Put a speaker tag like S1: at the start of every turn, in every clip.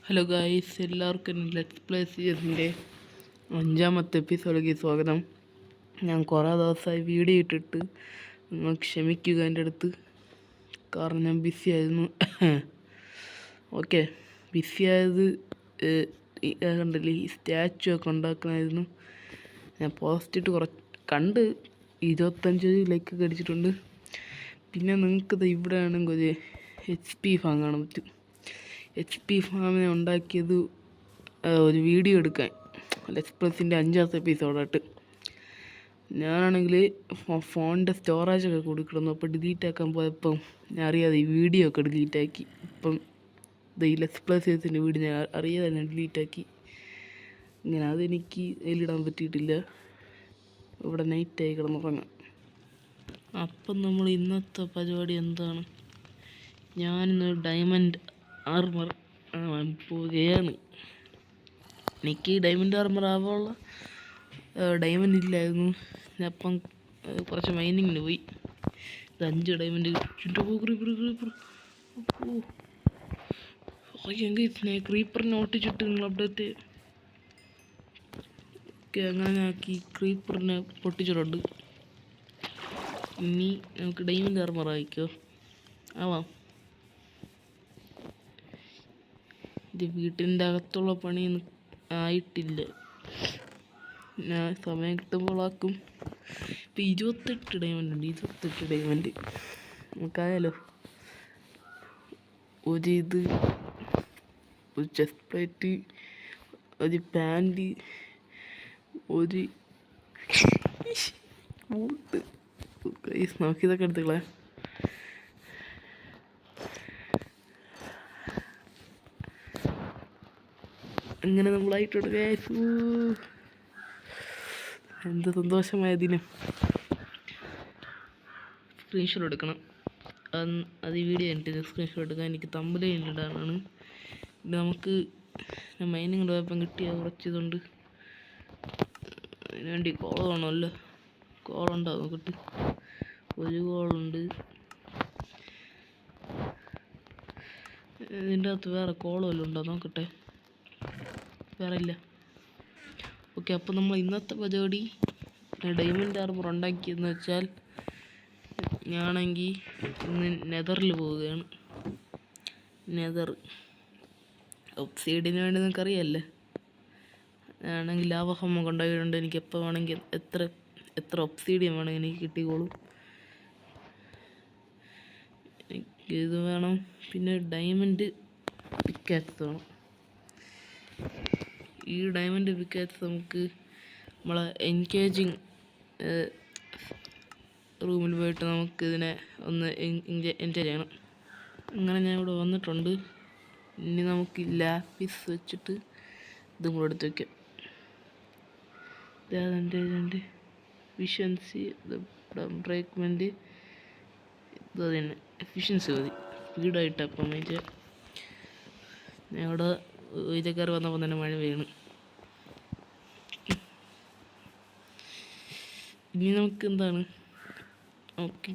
S1: Hello guys, എല്ലാവർക്കും let's play സീരീസിൻ്റെ 5ാമത്തെ എപ്പിസോഡിലേക്ക് സ്വാഗതം. ഞാൻ കുറേ ദിവസമായി വീഡിയോ ഇട്ടിട്ട് നിങ്ങൾ ക്ഷമിക്കുക എൻ്റെ അടുത്ത്, കാരണം ഞാൻ ബിസി ആയിരുന്നു. ഓക്കെ, ബിസി ആയത് കണ്ടില്ലേ, ഈ സ്റ്റാച്ചു ഒക്കെ ഉണ്ടാക്കണമായിരുന്നു. ഞാൻ പോസ്റ്റ് ഇട്ട് കണ്ട് 25 ലൈക്കൊക്കെ അടിച്ചിട്ടുണ്ട്. പിന്നെ നിങ്ങൾക്കിത് ഇവിടെ ആണെങ്കിൽ ഒരു HP ഫാം കാണാൻ പറ്റും. HP ഫാമിനെ ഉണ്ടാക്കിയത് ഒരു വീഡിയോ എടുക്കാൻ ലെറ്റ്സ് പ്ലസിൻ്റെ 5ാമത്തെ എപ്പിസോഡായിട്ട്. ഞാനാണെങ്കിൽ ഫോണിൻ്റെ സ്റ്റോറേജൊക്കെ കൊടുക്കണം. അപ്പോൾ ഡിലീറ്റ് ആക്കാൻ പോയപ്പം ഞാൻ അറിയാതെ ഈ വീഡിയോ ഒക്കെ ഡിലീറ്റാക്കി. ഇപ്പം ഈ ലെറ്റ്സ് പ്ലസ് സീരീസിൻ്റെ വീഡിയോ ഞാൻ അറിയാതെ ഞാൻ ഡിലീറ്റാക്കി. ഇങ്ങനെ അതെനിക്ക് അതിലിടാൻ പറ്റിയിട്ടില്ല. ഇവിടെ നൈറ്റായി കിടന്നുറങ്ങാം. അപ്പം നമ്മൾ ഇന്നത്തെ പരിപാടി എന്താണ്? ഞാനിന്ന് ഡയമണ്ട് ആർമർ പോവുകയാണ്. എനിക്ക് ഡയമണ്ട് ആർമർ ആവാനുള്ള ഡയമണ്ട് ഇല്ലായിരുന്നു. ഞാൻ അപ്പം കുറച്ച് മൈനിങ്ങിന് പോയി. 5 ഡയമണ്ട് ക്രീപ്പറിനെ ഓട്ടിച്ചിട്ട് നിങ്ങൾ അപ്ഡേറ്റ്. ഓക്കെ, അങ്ങനെ ആക്കി ക്രീപ്പറിനെ പൊട്ടിച്ചിട്ടുണ്ട്. ഇനി നമുക്ക് ഡയമണ്ട് ആർമർ ആയിക്കോ ആവാം. ഇത് വീട്ടിൻ്റെ അകത്തുള്ള പണിയൊന്നും ആയിട്ടില്ല. ഞാൻ സമയം കിട്ടുമ്പോൾ ആക്കും. ഇപ്പം 28 ഡയമണ്ട് ഉണ്ട്. 28 ഡയമണ്ട് നമുക്കായാലോ. ഒരു ചെസ്റ്റ് പ്ലേറ്റ്, ഒരു പാൻറ്, ഒരു ബൂട്ട്. നോക്കിയതൊക്കെ എടുത്തുകളെ. അങ്ങനെ നമ്മളായിട്ടുണ്ട്. എന്ത് സന്തോഷമായ ദിനം. സ്ക്രീൻഷോട്ട് എടുക്കണം. അത് ഈ വീഡിയോ കണ്ടിട്ട് സ്ക്രീൻഷോട്ട് എടുക്കാൻ എനിക്ക് തമ്പനയിൽ ഇടാനാണ്. നമുക്ക് മൈനിങ് പോയപ്പം കിട്ടിയ കുറച്ചിതുണ്ട്. അതിനുവേണ്ടി കോൾ വേണമല്ലോ. കോളുണ്ടാവും കിട്ടും. ഒരു കോളുണ്ട്. ഇതിൻ്റെ അകത്ത് വേറെ കോൾ വല്ലതും ഉണ്ടോ നോക്കട്ടെ. വേറെ ഇല്ല. ഓക്കെ, അപ്പോൾ നമ്മൾ ഇന്നത്തെ പരിപാടി ഡയമണ്ട് ആർമർ ഉണ്ടാക്കിയെന്ന് വെച്ചാൽ, ഞാനാണെങ്കിൽ ഇന്ന് നെതറിൽ പോവുകയാണ്. നെതർ ഒബ്സൈഡിന് വേണ്ടി നിങ്ങൾക്കറിയാമല്ലേ. ആണെങ്കിൽ ലാവഹമ്മ കൊണ്ടുപോയിട്ടുണ്ട്. എനിക്ക് എപ്പോൾ വേണമെങ്കിൽ എത്ര ഒബ്സൈഡിയൻ വേണമെങ്കിൽ എനിക്ക് കിട്ടിക്കോളും. ഇത് വേണം. പിന്നെ ഡയമണ്ട് പിക്കാക്സ് വേണം. ഈ ഡയമണ്ട് പിക്കാക്സ് നമുക്ക് നമ്മളെ എൻഗേജിങ് റൂമിൽ പോയിട്ട് നമുക്ക് ഇതിനെ ഒന്ന് എൻജോയ് ചെയ്യണം. അങ്ങനെ ഞാൻ ഇവിടെ വന്നിട്ടുണ്ട്. ഇനി നമുക്ക് ലാപ്പിസ് വെച്ചിട്ട് ഇതും കൂടെ എടുത്ത് വയ്ക്കാം. ഇതാതെൻ്റെ എഫിഷ്യൻസി, ബ്രേക്ക്മെൻറ്റ്, ഇത് തന്നെ എഫിഷ്യൻസി മതി. സ്പീഡായിട്ട് അപ്പം ഞാൻ ഇവിടെ ഇതേക്കാർ വന്നപ്പോൾ തന്നെ മഴ വീണ്. ഇനി നമുക്ക് എന്താണ്, നമുക്ക്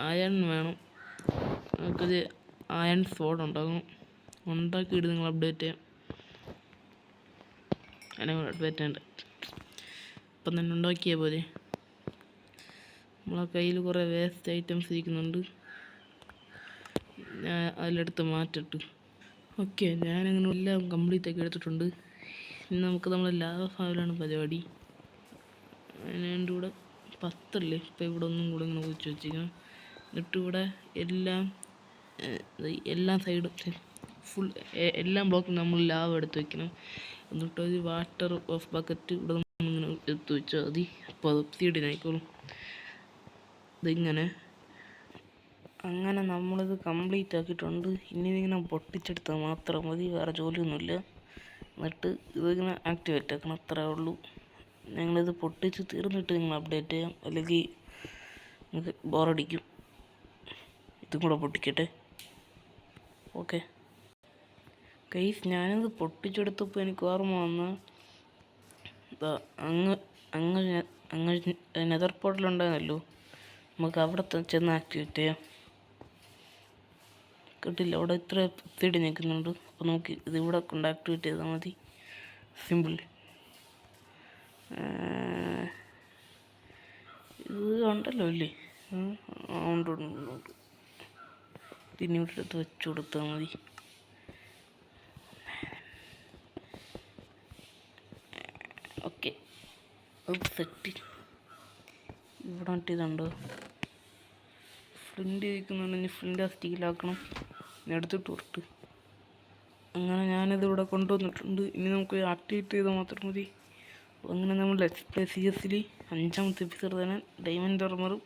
S1: അയൺ വേണം. നമുക്കൊരു അയൺ സോഡ് ഉണ്ടാക്കണം. ഉണ്ടാക്കിയിട്ട് നിങ്ങൾ അപ്ഡേറ്റ് ചെയ്യാം. അല്ലെങ്കിൽ അപ്ഡേറ്റ് ചെയ്യണ്ട, ഇപ്പം തന്നെ ഉണ്ടാക്കിയാൽ പോലെ. നമ്മളെ കയ്യിൽ കുറേ വേസ്റ്റ് ഐറ്റംസ് ഇരിക്കുന്നുണ്ട്. ഞാൻ അതിലെടുത്ത് മാറ്റിട്ട്. ഓക്കെ, ഞാനങ്ങനെ എല്ലാം കംപ്ലീറ്റ് ആക്കി എടുത്തിട്ടുണ്ട്. ഇനി നമുക്ക് നമ്മളെ ലാവ ഫാമിലാണ് പരിപാടി. അതിൻ്റെ കൂടെ 10 അല്ലേ. ഇപ്പം ഇവിടെ ഒന്നും കൂടെ ഇങ്ങനെ കുഴിച്ച് വെച്ചിരിക്കണം. എന്നിട്ട് ഇവിടെ എല്ലാ സൈഡും എല്ലാ ബ്ലോക്കും നമ്മൾ ലാവ എടുത്ത് വെക്കണം. എന്നിട്ട് ഒരു വാട്ടർ ഓഫ് ബക്കറ്റ് ഇവിടെ നമ്മളിങ്ങനെ എടുത്ത് വെച്ചാൽ മതി. അപ്പോൾ അത് ഒബ്സീഡിയനായിക്കോളും. അങ്ങനെ നമ്മളിത് കംപ്ലീറ്റ് ആക്കിയിട്ടുണ്ട്. ഇനി ഇതിങ്ങനെ പൊട്ടിച്ചെടുത്താൽ മാത്രം മതി, വേറെ ജോലിയൊന്നുമില്ല. എന്നിട്ട് ഇതിങ്ങനെ ആക്ടിവേറ്റ് ആക്കണം, അത്രേ ഉള്ളൂ. ഞങ്ങളിത് പൊട്ടിച്ച് തീർന്നിട്ട് നിങ്ങൾ അപ്ഡേറ്റ് ചെയ്യാം, അല്ലെങ്കിൽ നിങ്ങൾക്ക് ബോറടിക്കും. ഇതും കൂടെ പൊട്ടിക്കട്ടെ. ഓക്കെ ഗൈസ്, ഞാനിത് പൊട്ടിച്ചെടുത്തപ്പോൾ എനിക്ക് ഓർമ്മ വന്ന അങ്ങ് നെതർ പോർട്ടലുണ്ടായിരുന്നല്ലോ. നമുക്ക് അവിടെ ചെന്ന് ആക്ടിവേറ്റ് ചെയ്യാം. കേട്ടില്ല, അവിടെ ഇത്ര എത്തിയിട്ട് നിൽക്കുന്നുണ്ട്. അപ്പോൾ നമുക്ക് ഇതിവിടെ കൊണ്ട് ആക്ടിവേറ്റ് ചെയ്താൽ മതി. സിമ്പിൾ. ഇത് ഉണ്ടല്ലോ അല്ലേ? ഉണ്ട് ഉണ്ട് ഉണ്ട്. ഇതിനി ഇവിടെ എടുത്ത് വെച്ച് കൊടുത്താൽ മതി. ഓക്കെ, അത് സെറ്റ്. ഇവിടെ മറ്റേ ഇതുണ്ടോ, ഫ്ലിൻ്റ് കഴിക്കുന്നുണ്ടെങ്കിൽ ഫ്ലിൻ്റ് ആ സ്റ്റീലാക്കണം. എടുത്തിട്ട് കൊടുത്ത് അങ്ങനെ ഞാനിത് ഇവിടെ കൊണ്ടുവന്നിട്ടുണ്ട്. ഇനി നമുക്ക് ആക്ടിവേറ്റ് ചെയ്താൽ മാത്രം മതി. അങ്ങനെ നമ്മൾ ലെറ്റ്സ് പ്ലേ CS അഞ്ചാമത്തെ എപ്പിസോഡ് തന്നെ ഡയമണ്ട് ആർമറും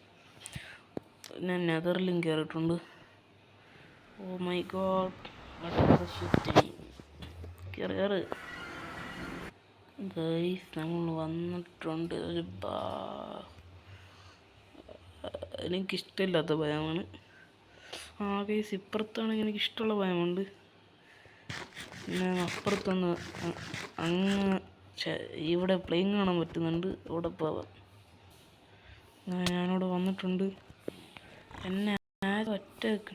S1: പിന്നെ നെതറിലും കയറിയിട്ടുണ്ട്. ഓ മൈ ഗോഡ്, കയറ് ഗൈസ്. നമ്മൾ വന്നിട്ടുണ്ട്. ഒരു എനിക്കിഷ്ടമില്ലാത്ത ഭയമാണ്. ഗൈസ്, ഇപ്പുറത്താണെങ്കിൽ എനിക്കിഷ്ടമുള്ള ഭയമുണ്ട്. പിന്നെ അപ്പുറത്തൊന്ന് അങ്ങ് ഇവിടെ പ്ലെയിൻ കാണാൻ പറ്റുന്നുണ്ട്. ഇവിടെ പോവാം. അങ്ങനെ ഞാനിവിടെ വന്നിട്ടുണ്ട്. എന്നെ അറ്റാക്ക്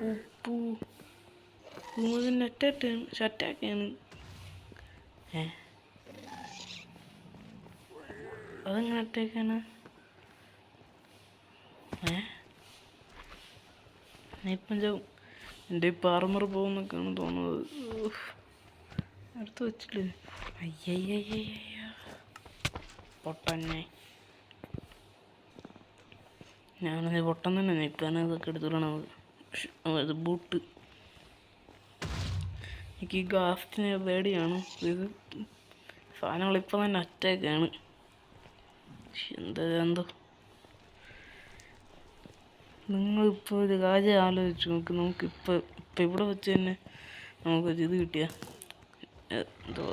S1: ഉപ്പു ഇതിൻ്റെ അറ്റാക്കാണ്. അതെങ്ങനെ അറ്റാക്കാണ്? ഇപ്പം ചാവും. എൻ്റെ ഇപ്പം ആർമർ പോകുന്നൊക്കെയാണ് തോന്നുന്നത്. അടുത്ത് വെച്ചില്ലേ? അയ്യയ്യ പൊട്ടന്നെ. ഞാനത് പൊട്ടൻ തന്നെ. ഇപ്പം ഇതൊക്കെ എടുത്തിടണത്. അത് ബൂട്ട്. എനിക്ക് ഈ ഗാസ്റ്റിനെ പേടിയാണ്. ഇത് സാധനങ്ങളിപ്പോൾ തന്നെ അറ്റാക്കാണ്. എന്തോ നിങ്ങളിപ്പോൾ ഒരു കാര്യം ആലോചിച്ച് നോക്ക്. നമുക്കിപ്പോൾ ഇവിടെ വെച്ച് തന്നെ നമുക്കൊരു ഇത് കിട്ടിയ എന്തോ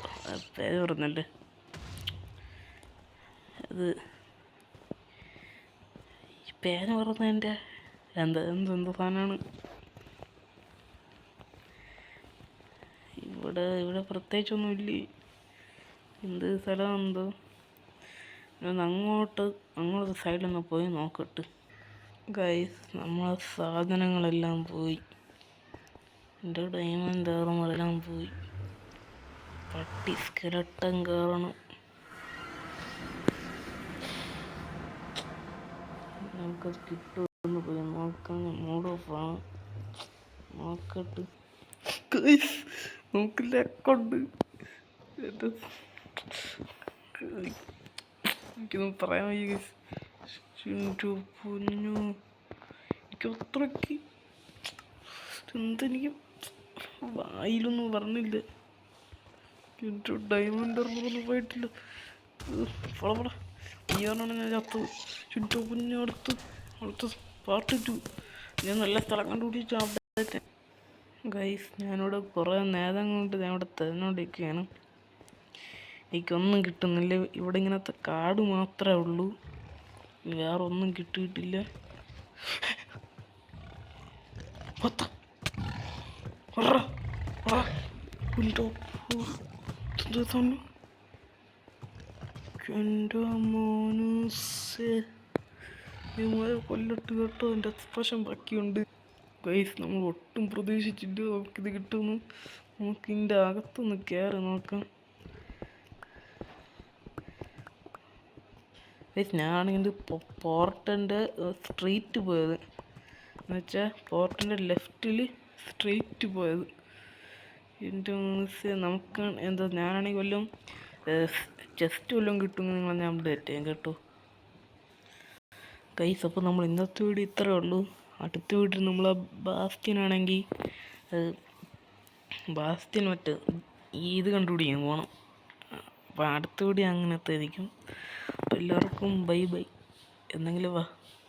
S1: പേര് പറഞ്ഞല്ലേ, അത് പേര് പറഞ്ഞതിൻ്റെ എന്തോ സാധനമാണ്. ഇവിടെ പ്രത്യേകിച്ചൊന്നും ഇല്ലേ. എന്ത് സ്ഥലം എന്തോ. അങ്ങോട്ട് സൈഡിലൊന്ന് പോയി നോക്കട്ടെ. ഗൈസ്, നമ്മളെ സാധനങ്ങളെല്ലാം പോയി. എൻ്റെ ഡയമണ്ട് ആർമറെല്ലാം പോയി. പട്ടി സ്കെലട്ടൻ കാരണം നമുക്കത് കിട്ടുമെന്ന് പോയി നോക്കാൻ മൂഡ് ഓഫാണ്. നോക്കട്ടെ ഗൈസ്, നമുക്ക് ലക്കുണ്ട്. എനിക്കൊന്നും പറയാൻ വയ്യ ഗൈസ്. പൊന്നു, എനിക്ക് അത്രയ്ക്ക് എന്തെനിക്ക് വായിലൊന്നും പറഞ്ഞില്ല. എൻ്റെ ഡയമണ്ട് ആർമറൊന്നും പോയിട്ടില്ല. വളപട ഈ പറഞ്ഞാണ് ഞാൻ ചത്തത്. ചുറ്റു പൊന്നു. അടുത്ത പാർട്ട് 2 ഞാൻ നല്ല സ്ഥലം കണ്ടുപിടിച്ചു അവിടെ. ഗൈസ്, ഞാനിവിടെ കുറേ നേരം കൊണ്ട് ഞാൻ ഇവിടെ തിരഞ്ഞുകൊണ്ടിരിക്കുകയാണ്. എനിക്കൊന്നും കിട്ടുന്നില്ല. ഇവിടെ ഇങ്ങനത്തെ കാട് മാത്രമേ ഉള്ളൂ, വേറെ ഒന്നും കിട്ടിയിട്ടില്ല. എൻ്റെ മോനുസേ, കൊല്ലട്ട് കേട്ടോ. എൻ്റെ എക്സ്പ്രഷൻ ബാക്കിയുണ്ട്. ഗൈസ്, നമ്മൾ ഒട്ടും പ്രതീക്ഷിച്ചിട്ട് നമുക്കിത് കിട്ടുന്നു. നമുക്കിതിൻ്റെ അകത്തൊന്ന് കയറി നോക്കാം. ഗൈസ്, ഞാനാണെങ്കിൽ പോർട്ടിൻ്റെ സ്ട്രീറ്റ് പോയത്, എന്നുവെച്ചാൽ പോർട്ടിൻ്റെ ലെഫ്റ്റിൽ സ്ട്രീറ്റ് പോയത്. എൻ്റെ മനസ്സ് നമുക്ക് എന്താ, ഞാനാണെങ്കിൽ വല്ലതും ചെസ്റ്റ് വല്ലതും കിട്ടുമെന്ന് നിങ്ങൾ ഞാൻ അപ്ഡേറ്റ് ചെയ്യാം കേട്ടോ. ഗൈസ്, അപ്പോൾ നമ്മൾ ഇന്നത്തെ വീഡിയോ ഇത്രയേ ഉള്ളൂ. അടുത്ത വീഡിയോ നമ്മൾ ബാസ്റ്റിനാണെങ്കിൽ ബാസ്റ്റിൻ മറ്റേ ഇത് കണ്ടുപിടിക്കാൻ പോകണം. അപ്പോൾ അടുത്ത വീഡിയോ അങ്ങനത്തെ ആയിരിക്കും. അപ്പോൾ എല്ലാവർക്കും ബൈ ബൈ. എന്തെങ്കിലും വാ.